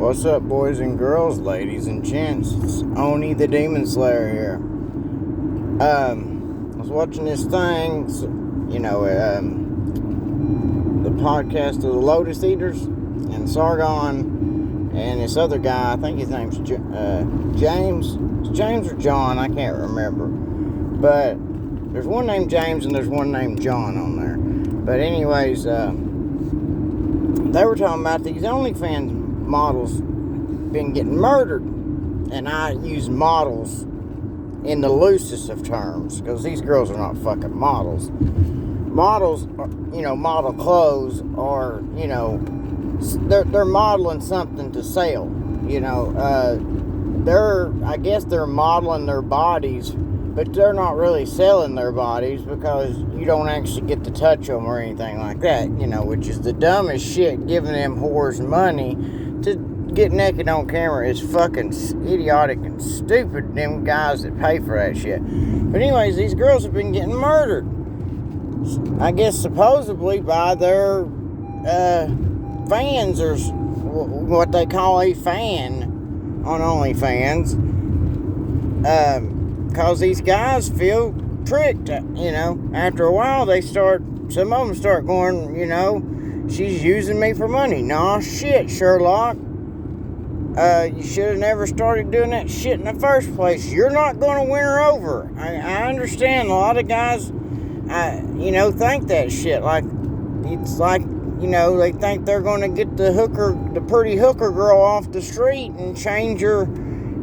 What's up, boys and girls, ladies and gents? It's Oni the Demon Slayer here. I was watching this thing, the podcast of the Lotus Eaters and Sargon and this other guy. I think his name's James. It's James or John, I can't remember. But there's one named James and there's one named John on there. But anyways, they were talking about these OnlyFans models been getting murdered, and I use models in the loosest of terms because these girls are not fucking models. Models, model clothes are, they're modeling something to sell. I guess they're modeling their bodies, but they're not really selling their bodies because you don't actually get to touch them or anything like that, which is the dumbest shit. Giving them whores money to get naked on camera is fucking idiotic and stupid, them guys that pay for that shit. But anyways, these girls have been getting murdered. I guess supposedly by their fans, or what they call a fan on OnlyFans. Because these guys feel tricked, After a while, some of them start going, she's using me for money. Nah, shit, Sherlock. You should have never started doing that shit in the first place. You're not going to win her over. I understand a lot of guys, think that shit. They think they're going to get the pretty hooker girl off the street and change her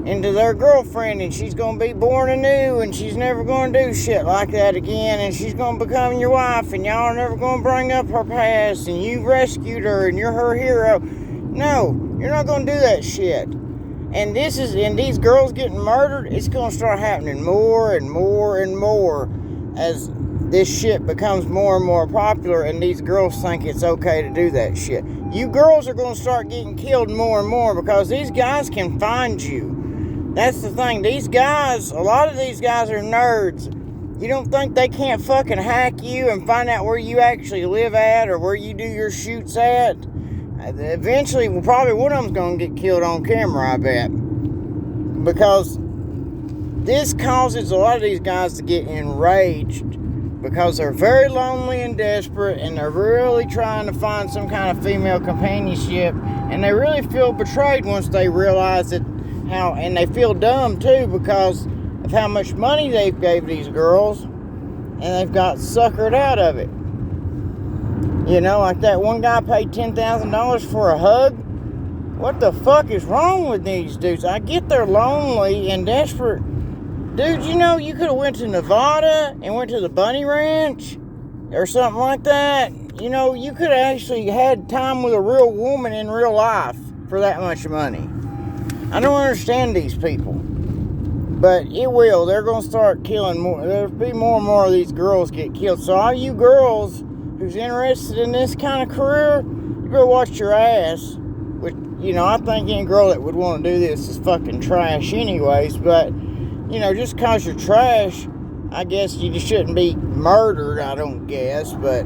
into their girlfriend, and she's going to be born anew, and she's never going to do shit like that again, and she's going to become your wife, and y'all are never going to bring up her past, and you rescued her, and you're her hero. No, you're not going to do that shit. And these girls getting murdered, it's going to start happening more and more and more as this shit becomes more and more popular, and these girls think it's okay to do that shit. You girls are going to start getting killed more and more because these guys can find you. That's the thing. A lot of these guys are nerds. You don't think they can't fucking hack you and find out where you actually live at or where you do your shoots at? Eventually, probably one of them's going to get killed on camera, I bet. Because this causes a lot of these guys to get enraged because they're very lonely and desperate, and they're really trying to find some kind of female companionship, and they really feel betrayed once they realize that and they feel dumb too because of how much money they've gave these girls, and they've got suckered out of it. Like that one guy paid $10,000 for a hug. What the fuck is wrong with these dudes? I get they're lonely and desperate. Dude, you could have went to Nevada and went to the Bunny Ranch or something like that. You could have actually had time with a real woman in real life for that much money. I don't understand these people. But it will. They're going to start killing more. There'll be more and more of these girls get killed. So all you girls who's interested in this kind of career, you better watch your ass. Which, I think any girl that would want to do this is fucking trash anyways. But, just because you're trash, I guess you just shouldn't be murdered, I don't guess. But,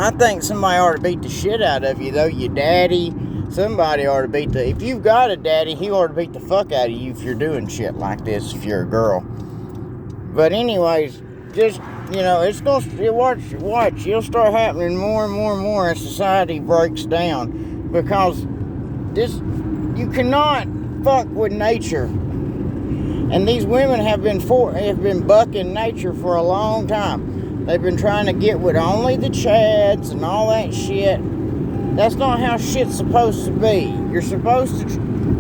I think somebody ought to beat the shit out of you, though. Your daddy. Somebody ought to if you've got a daddy, he ought to beat the fuck out of you if you're doing shit like this, if you're a girl. But anyways, just, it's going to, watch, it'll start happening more and more and more as society breaks down. Because you cannot fuck with nature. And these women have been bucking nature for a long time. They've been trying to get with only the chads and all that shit. That's not how shit's supposed to be. You're supposed to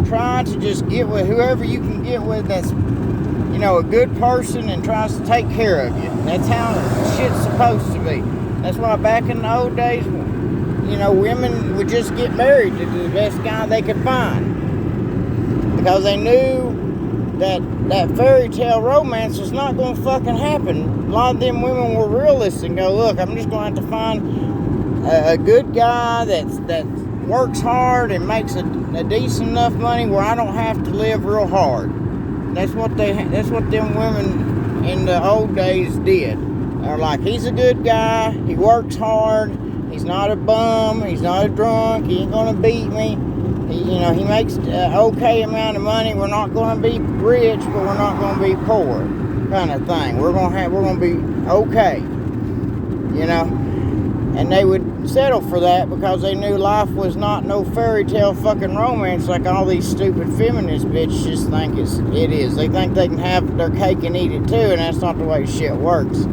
try to just get with whoever you can get with that's, a good person and tries to take care of you. That's how shit's supposed to be. That's why back in the old days, women would just get married to the best guy they could find. Because they knew that fairy tale romance was not going to fucking happen. A lot of them women were realists and go, look, I'm just going to have to find a good guy that works hard and makes a decent enough money where I don't have to live real hard. That's what them women in the old days did. They're like, he's a good guy, he works hard, He's not a bum. He's not a drunk. He ain't gonna beat me. He makes an okay amount of money. We're not gonna be rich, but we're not gonna be poor, kind of thing. We're gonna be okay, And they would settle for that because they knew life was not no fairy tale fucking romance like all these stupid feminist bitches think it is. They think they can have their cake and eat it too, and that's not the way shit works.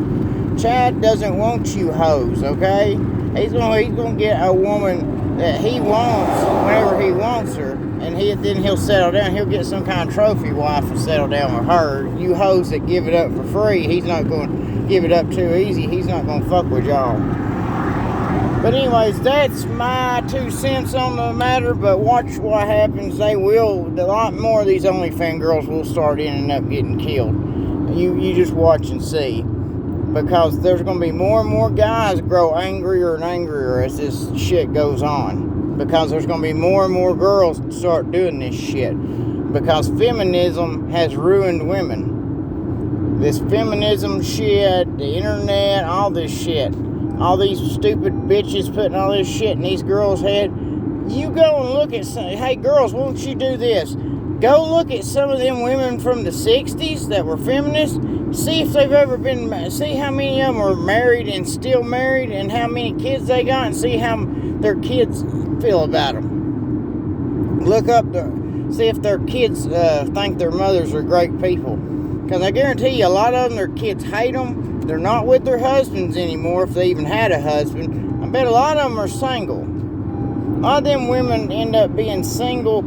Chad doesn't want you hoes, okay? He's gonna get a woman that he wants whenever he wants her, and then he'll settle down. He'll get some kind of trophy wife and settle down with her. You hoes that give it up for free, he's not going to give it up too easy. He's not going to fuck with y'all. But anyways, that's my 2 cents on the matter. But watch what happens. A lot more of these OnlyFans girls will start ending up getting killed. You just watch and see. Because there's going to be more and more guys grow angrier and angrier as this shit goes on. Because there's going to be more and more girls start doing this shit. Because feminism has ruined women. This feminism shit, the internet, all this shit. All these stupid bitches putting all this shit in these girls' head. You go and look at hey girls, won't you do this? Go look at some of them women from the 60s that were feminists. See if they've ever been, see how many of them are married and still married, and how many kids they got, and see how their kids feel about them. Look up see if their kids think their mothers are great people. Because I guarantee you, a lot of them, their kids hate them. They're not with their husbands anymore, if they even had a husband. I bet a lot of them are single. A lot of them women end up being single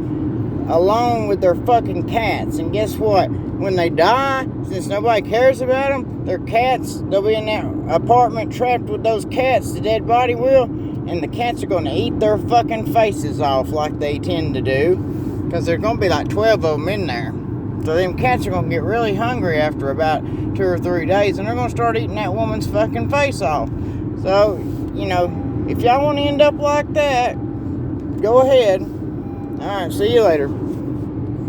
alone with their fucking cats. And guess what? When they die, since nobody cares about them, their cats, they'll be in that apartment trapped with those cats, the dead body will, and the cats are going to eat their fucking faces off like they tend to do. Because there's going to be like 12 of them in there. So them cats are going to get really hungry after about 2 or 3 days, and they're going to start eating that woman's fucking face off. So, if y'all want to end up like that, go ahead. Alright, see you later.